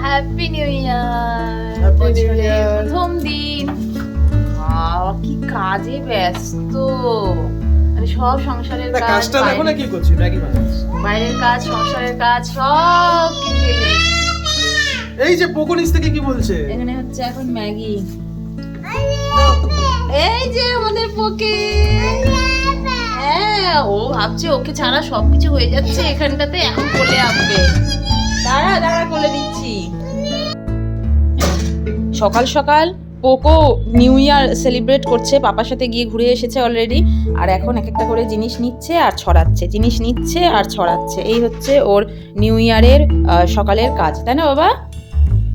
Happy new year. Happy New Year। প্রথম দিন কি কাজে ব্যস্ত, মানে সব সংসারের কাজ, কাজটা দেখো না কি করছি, ম্যাগি বানাচ্ছি। বাইরের কাজ, সংসারের কাজ সব কিন্তু এই যে পোকো নিচ থেকে কি বলছে? এখানে হচ্ছে এখন ম্যাগি। এই যে আমাদের পোকে, হ্যাঁ ও ভাবছে ওকে ছাড়া সবকিছু হয়ে যাচ্ছে এখানটাতে, এখন কোলে আসবে। দাঁড়া দাঁড়া কোলে দিচ্ছি। সকাল সকাল পোকো নিউ ইয়ার সেলিব্রেট করছে, পাপার সাথে গিয়ে ঘুরে এসেছে অলরেডি, আর এখন এক একটা করে জিনিস নিচ্ছে আর ছড়াচ্ছে, জিনিস নিচ্ছে আর ছড়াচ্ছে। এই হচ্ছে ওর নিউ ইয়ারের সকালের কাজ, তাই না বাবা?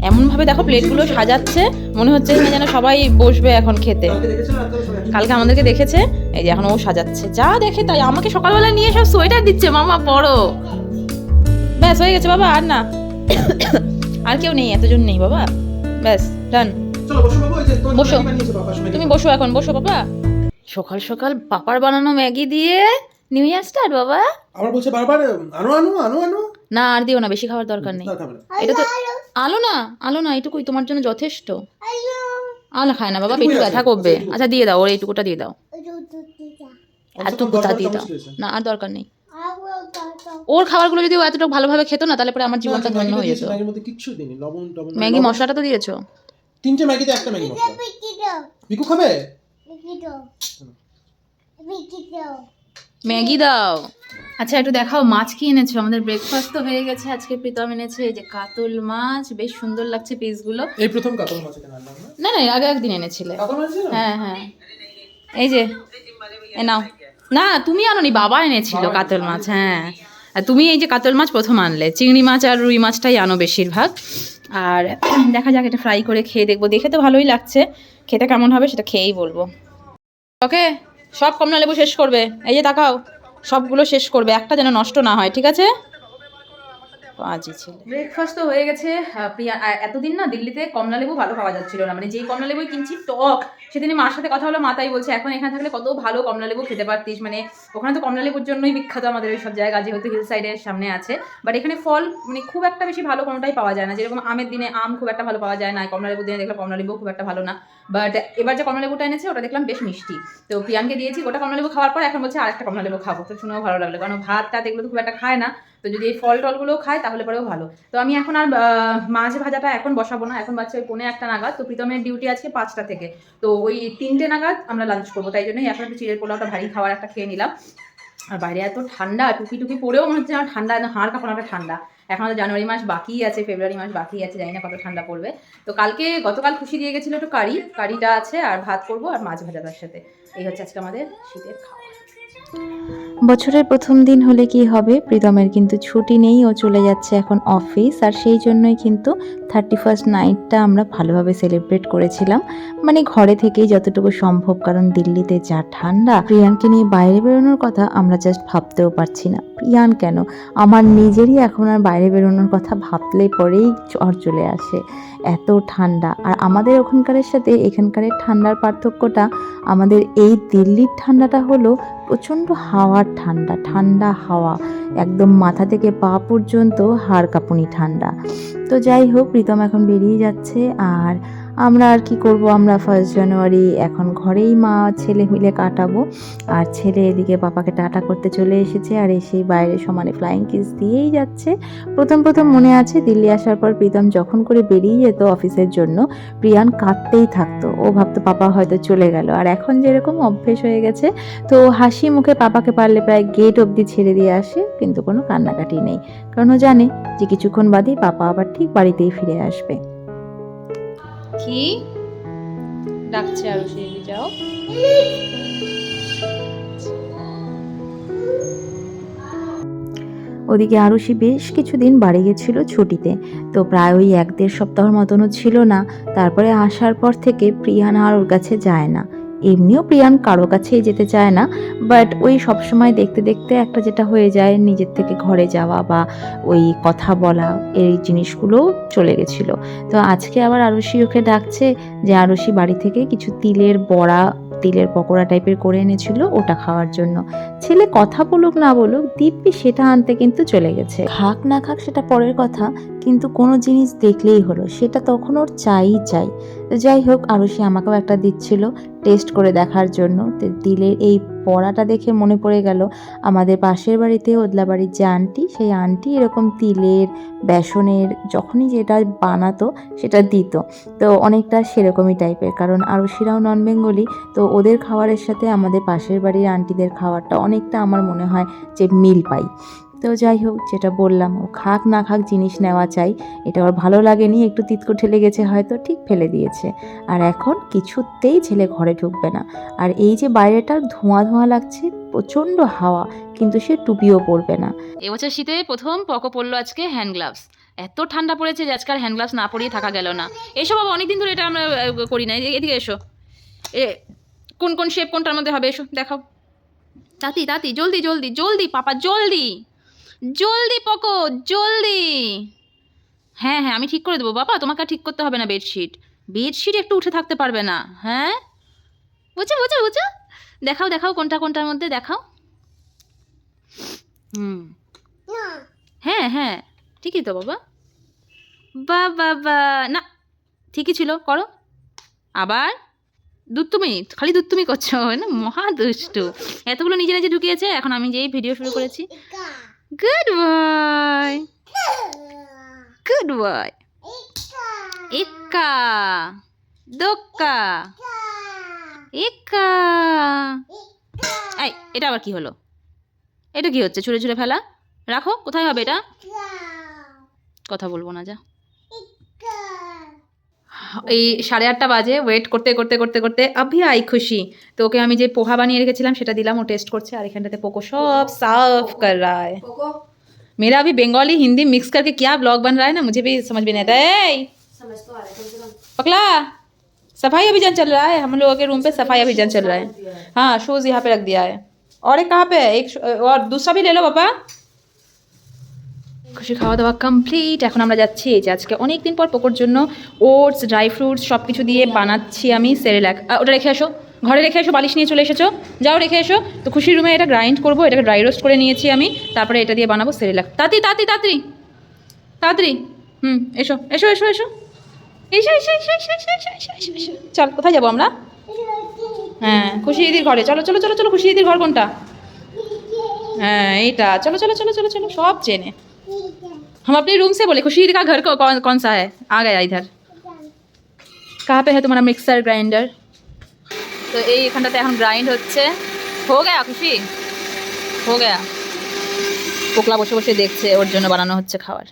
এমনভাবে দেখো প্লেটগুলো সাজাচ্ছে, মনে হচ্ছে যেন সবাই বসবে এখন খেতে। কালকে আমাদেরকে দেখেছে, এই যে এখন ও সাজাচ্ছে, যা দেখে তাই। আমাকে সকালবেলা নিয়ে সব সোয়েটার দিচ্ছে, মামা পরো। ব্যাস হয়ে গেছে বাবা, আর না, আর কেউ নেই, এতজন নেই বাবা, ব্যাস ডান। বসো তুমি, বসো এখন, বসো বাবা। সকাল সকাল পাপার বানানো ম্যাগি দিয়ে নিউ ইয়ার স্টার্ট বাবা। আমার বলছে বারবার আনো আনো আনো আনো। না আর দিও না, বেশি খাওয়ার দরকার নেই। এটা তো আলো না, আলো না, এটুকুই তোমার জন্য যথেষ্ট। আলো খায় না বাবা, পেটু ব্যথা করবে। আচ্ছা দিয়ে দাও, ওর এইটুকুটা দিয়ে দাও, এতটুকুটা দিয়ে দাও। না আর দরকার নেই। ওর খাবারগুলো যদি ও এতটুকু ভালোভাবে খেত না, তাহলে পরে আমার জীবনটা ধন্য হয়ে যেত। ম্যাগির মধ্যে কিচ্ছু দিইনি, লবণ টবণ। ম্যাগি মশলাটা তো দিয়েছো, তিনটে ম্যাগিতে একটা ম্যাগি মশলা। বিকু খাবে? ম্যাগি দাও। আচ্ছা একটু দেখাও মাছ কি এনেছো। আমাদের ব্রেকফাস্ট তো হয়ে গেছে। আজকে প্রীতম এনেছে এই যে কাতল মাছ, বেশ সুন্দর লাগছে পিসগুলো। এই প্রথম কাতল মাছ কেন আনলাম না? না না, আগে একদিন এনেছিলে। কাতল মাছ ছিল? হ্যাঁ হ্যাঁ, এই যে এ নাও। না তুমি আনোনি, বাবা এনেছিল কাতল মাছ। হ্যাঁ, আর তুমি এই যে কাতল মাছ প্রথম আনলে। চিংড়ি মাছ আর রুই মাছটাই আনো বেশিরভাগ। আর দেখা যাক, এটা ফ্রাই করে খেয়ে দেখবো। দেখে তো ভালোই লাগছে, খেতে কেমন হবে সেটা খেয়েই বলবো। ওকে, সব কমলা লেবু শেষ করবে, এই যে তাকাও, সবগুলো শেষ করবে, একটা যেন নষ্ট না হয়, ঠিক আছে? ব্রেকফাস্ট তো হয়ে গেছে। প্রিয়া এতদিন না দিল্লিতে কমলা লেবু ভালো পাওয়া যাচ্ছিল না, মানে যেই কমলা লেবুই কিনছি টক। সেদিনই মার সাথে কথা হলো, মা তাই বলছে এখন এখানে থাকলে কত ভালো কমলা লেবু খেতে পারতিস, মানে ওখানে তো কমলা লেবুর জন্যই বিখ্যাত আমাদের ওই সব জায়গা, যেহেতু হিল সাইডের সামনে আছে। বাট এখানে ফল মানে খুব একটা বেশি ভালো কোনোটাই পাওয়া যায় না। যেরকম আমের দিনে আম খুব একটা ভালো পাওয়া যায় না, কমলা লেবুর দিনে দেখলাম কমলা লেবু খুব একটা ভালো না। বাট এবার যে কমলা লেবুটা এনেছে ওটা দেখলাম বেশ মিষ্টি। তো প্রিয়ানকে দিয়েছি গোটা কমলা লেবু খাওয়ার পর, এখন বলছে আরেকটা কমলা লেবু খাবো। তো শুনেও ভালো লাগলো, কারণ ভাত টাত এগুলো তো খুব একটা খায় না। তো যদি এই ফল টলগুলোও খায় তাহলে পরেও ভালো। তো আমি এখন আর মাছ ভাজাটা এখন বসাবো না, এখন বাচ্চা ওই 1:45 নাগাদ। তো প্রীতমের ডিউটি আজকে 5টা থেকে, তো ওই 3টে নাগাদ আমরা লাঞ্চ করবো। তাই জন্যই এখন একটু চিড়ের পোলাওটা ভারী খাবার একটা খেয়ে নিলাম। আর বাইরে এত ঠান্ডা, টুপি টুপি পরেও মনে হচ্ছে আমার ঠান্ডা, হাড় কাঁপানোটা ঠান্ডা। এখন তো জানুয়ারি মাস বাকি আছে, ফেব্রুয়ারি মাস বাকি আছে, জানি না কত ঠান্ডা পড়বে। তো গতকাল খুশি দিয়ে গেছিলো একটু কারিটা আছে, আর ভাত করবো আর মাছ ভাজা তার সাথে। এই হচ্ছে আজকে আমাদের শীতের খাওয়া। বছরের প্রথম দিন হলে কি হবে, প্রীতমের কিন্তু ছুটি নেই, ও চলে যাচ্ছে এখন অফিস। আর সেই জন্যই কিন্তু 31st নাইটটা আমরা ভালোভাবে সেলিব্রেট করেছিলাম, মানে ঘরে থেকেই যতটুকু সম্ভব। কারণ দিল্লিতে যা ঠান্ডা, প্রিয়ানকে নিয়ে বাইরে বেরোনোর কথা আমরা জাস্ট ভাবতেও পারছি না। প্রিয়ান কেন, আমার নিজেরই এখন আর বাইরে বেরোনোর কথা ভাবলে পরেই জ্বর চলে আসে, এত ঠান্ডা। আর আমাদের ওখানকারের সাথে এখানকারের ঠান্ডার পার্থক্যটা, আমাদের এই দিল্লির ঠান্ডাটা হলো প্রচণ্ড হাওয়ার ঠান্ডা, ঠান্ডা হাওয়া, একদম মাথা থেকে পা পর্যন্ত হাড় কাঁপুনি ঠান্ডা। তো যাই হোক, প্রীতম এখন বেরিয়ে যাচ্ছে, আর আমরা আর কি করব, আমরা 1 জানুয়ারি এখন ঘরেই মা ছেলে মিলে কাটাবো। আর ছেলে এদিকে পাপাকে টাটা করতে চলে এসেছে, আর এসেই বাইরে সমানে ফ্লাইং কিস দিয়েই যাচ্ছে। প্রথম মনে আছে দিল্লি আসার পর প্রীতম যখন করে বেরিয়ে যেত অফিসের জন্য, প্রিয়ান কাঁদতেই থাকতো, ও ভাবতো পাপা হয়তো চলে গেল। আর এখন যেরকম অভ্যেস হয়ে গেছে, তো হাসি মুখে পাপাকে পারলে প্রায় গেট অবধি ছেড়ে দিয়ে আসে, কিন্তু কোনো কান্নাকাটি নেই, কারণ ও জানে যে কিছুক্ষণ বাদেই পাপা আবার ঠিক বাড়িতেই ফিরে আসবে। কি ডাকছে আরো, সেই যাও। ওদিকে আরুষি বেশ কিছুদিন বাড়ি গেছিল ছুটিতে, তো প্রায় ওই 1-1.5 সপ্তাহের মতনও ছিল না। তারপরে আসার পর থেকে প্রিয়ান আর ওর কাছে যায় না। এমনিও প্রিয়ান কারো কাছেই যেতে চায় না, বাট ওই সবসময় দেখতে দেখতে একটা যেটা হয়ে যায়, নিজের থেকে ঘরে যাওয়া বা ওই কথা বলা, এই জিনিসগুলোও চলে গেছিলো। তো আজকে আবার আরুষি ওকে ডাকছে যে আরুষি বাড়ি থেকে কিছু তিলের বড়া তিলের পকোড়া টাইপের করে এনেছিল ওটা খাওয়ার জন্য। ছেলে কথা বলুক না বলুক দিব্যি সেটা আনতে কিন্তু চলে গেছে। খাক না খাক সেটা পরের কথা, কিন্তু কোনো জিনিস দেখলেই হলো সেটা তখন ওর চাই। তো যাই হোক, আরুষি আমাকেও একটা দিচ্ছিল টেস্ট করে দেখার জন্য। তো তিলের এই বড়াটা দেখে মনে পড়ে গেল আমাদের পাশের বাড়িতে ওদলা বাড়ির যে আন্টি, সেই আন্টি এরকম তিলের বেসনের যখনই যেটা বানাতো সেটা দিত। তো অনেকটা সেরকমই টাইপের, কারণ আরুষিরাও নন বেঙ্গলি, তো ওদের খাবারের সাথে আমাদের পাশের বাড়ির আন্টিদের খাবারটা অনেকটা আমার মনে হয় যে মিল পাই। তো যাই হোক, যেটা বললাম, ও খাক না খাক জিনিস নেওয়া চাই, এটা ওর ভালো লাগেনি, একটু তিতকো ঠেলে গেছে হয়তো, ঠিক ফেলে দিয়েছে। আর এখন কিছুতেই ছেলে ঘরে ঢুকবে না। আর এই যে বাইরেটা ধোঁয়া ধোঁয়া লাগছে, প্রচণ্ড হাওয়া, কিন্তু সে টুপিও পরবে না। এবছর শীতে প্রথম পকো পড়লো আজকে হ্যান্ড গ্লাভস। এত ঠান্ডা পড়েছে যে আজকাল হ্যান্ড গ্লাভস না পরিয়ে থাকা গেল না। এসো বাবা, অনেকদিন ধরে এটা আমরা করি না। এদিকে এসো। কোন কোন শেপ কোনটার মধ্যে হবে এসো দেখাও। তাতি তাতি জলদি জলদি জলদি পাপা জলদি জলদি পকো জলদি। হ্যাঁ হ্যাঁ, আমি ঠিক করে দেবো বাবা, তোমাকে আর ঠিক করতে হবে না। বেডশিট একটু উঠে থাকতে পারবে না। হ্যাঁ, বুঝছো বুঝছো বুঝছো। দেখাও দেখাও কোনটা কোনটার মধ্যে দেখাও। হ্যাঁ হ্যাঁ, ঠিকই তো বাবা। বাবা না, ঠিকই ছিল, করো আবার। দুত্তুমি, খালি দুত্তুমি করছো না, মহা দুষ্টু। এতগুলো নিজে নিজে ঢুকিয়েছে, এখন আমি যেই ভিডিও শুরু করেছি। Good boy good boy. এক্কা দোক্কা এক্কা। এই, এটা আবার কি হলো? এটা কি হচ্ছে? ছুঁড়ে ছুঁড়ে ফেলা। রাখো, কোথায় হবে এটা? কথা বলবো না, যা। এই 8:30 বাজে, ওয়েট করতে করতে করতে করতে अभी आई खुशी। তো ওকে আমি যে পোহা বানিয়ে রেখেছিলাম সেটা দিলাম, ও টেস্ট করছে। আর এখানটাতে পোকো সব साफ कर रहा है। मेरा अभी बंगाली हिंदी मिक्स करके क्या ब्लॉग बन रहा है ना, मुझे भी समझ में नहीं आता है। पकला, सफाई अभियान चल रहा है, हम लोगों के रूम पे सफाई अभियान चल रहा है। हाँ, शूज यहाँ पे रख दिया है। और एक कहाँ पे है? एक और दूसरा भी ले लो पापा। খুশি খাওয়া দাওয়া কমপ্লিট। এখন আমরা যাচ্ছি এই যে আজকে অনেক দিন পর পোকোর জন্য ওটস ড্রাই ফ্রুটস সব কিছু দিয়ে বানাচ্ছি আমি সেরেল্যাক। ওটা রেখে এসো, ঘরে রেখে এসো, বালিশ নিয়ে চলে এসেছো, যাও রেখে এসো। তো খুশির রুমে এটা গ্রাইন্ড করবো, এটাকে ড্রাই রোস্ট করে নিয়েছি আমি, তারপরে এটা দিয়ে বানাবো সেরেল্যাক। তাড়াতাড়ি তাড়াতাড়ি তাড়াতাড়ি তাড়াতাড়ি। এসো এসো এসো এসো এসো এসো এসো এসো এসো এসো এসো এসো এসো। চল, কোথায় যাবো আমরা? হ্যাঁ, খুশি দিদির ঘরে। চলো চলো চলো চলো। খুশি দিদির ঘর কোনটা? হ্যাঁ, এইটা। চলো চলো চলো চলো চলো। সব চেনে। हम अपने रूम से बोले खुशी का घर कौन सा है? आ गया इधर। कहाँ पे है तुम्हारा मिक्सर ग्राइंडर? तो ये এখানটাতে এখন গ্রাইন্ড হচ্ছে। हो गया खुशी, हो गया। পোকলা বসে বসে দেখছে, ওর জন্য বানানো হচ্ছে খাবার।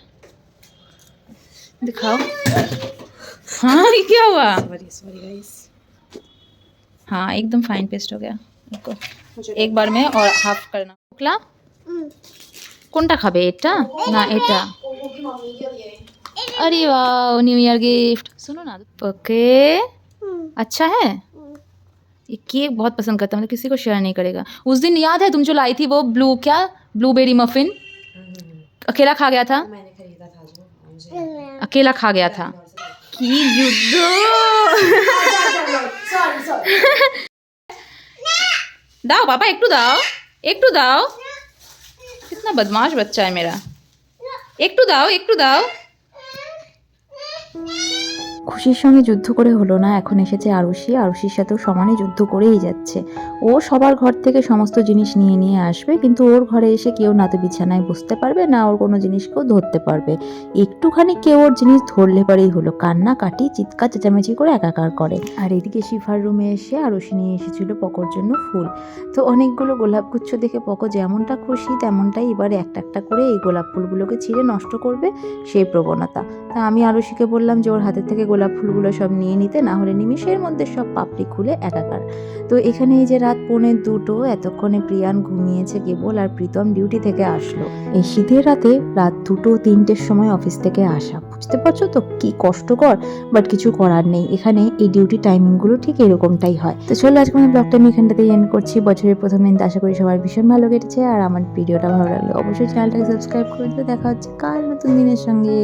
दिखाओ। हाँ, ये क्या हुआ? हाँ, एकदम फाइन पेस्ट हो गया। इसको एक बार में और हाफ करना। পোকলা কোনটা খাবে? এটা না এটা? अरे वाह, न्यू ईयर गिफ्ट। सुनो ना, ओके, अच्छा है। ये केक बहुत पसंद करता है, मतलब किसी को शेयर नहीं करेगा। उस दिन याद है तुम जो लाई थी वो ब्लूबेरी मफिन, अकेला खा गया था। अकेला खा गया था। की युद्ध। दाओ पापा, एक टू दाओ। कितना बदमाश बच्चा है मेरा। एक टू दाओ। খুশির সঙ্গে যুদ্ধ করে হলো না, এখন এসেছে আরুষির সাথেও সমানে যুদ্ধ করেই যাচ্ছে। ও সবার ঘর থেকে সমস্ত জিনিস নিয়ে নিয়ে আসবে, কিন্তু ওর ঘরে এসে কেউ না তো বিছানায় বসতে পারবে না ওর কোনো জিনিস কেউ ধরতে পারবে। একটুখানি কেউ ওর জিনিস ধরলে পরেই হলো কান্নাকাটি, চিৎকার চেঁচামেচি করে একাকার করে। আর এদিকে শিফার রুমে এসে আরুষি নিয়ে এসেছিল পকোর জন্য ফুল। তো অনেকগুলো গোলাপগুচ্ছ দেখে পকো যেমনটা খুশি তেমনটাই এবার একটা একটা করে এই গোলাপ ফুলগুলোকে ছিঁড়ে নষ্ট করবে সেই প্রবণতা। তা আমি আরুষিকে বললাম যে ওর হাতের থেকে গোলাপ ফুলগুলো সব নিয়ে নিতে, না হলে নিমিষের মধ্যে সব পাপড়ি খুলে একাকার। তো এখানে এই যে রাত 1:45, এতক্ষণে প্রিয়ান ঘুমিয়েছে কেবল, আর প্রীতম ডিউটি থেকে আসলো। এই শীতের রাতে রাত 2-3টের সময় অফিস থেকে আসা, বুঝতে পারছো তো কি কষ্টকর, বাট কিছু করার নেই। এখানে এই ডিউটি টাইমিংগুলো ঠিক এরকমটাই হয়। তো চলো আজকে আমি ব্লগটা আমি এখানটাতেই এন্ড করছি। বছরের প্রথম দিন, আশা করি সবার ভীষণ ভালো কেটেছে। আর আমার ভিডিওটা ভালো লাগলে অবশ্যই চ্যানেলটাকে সাবস্ক্রাইব করে দিতে। দেখা হচ্ছে কাল নতুন দিনের সঙ্গে।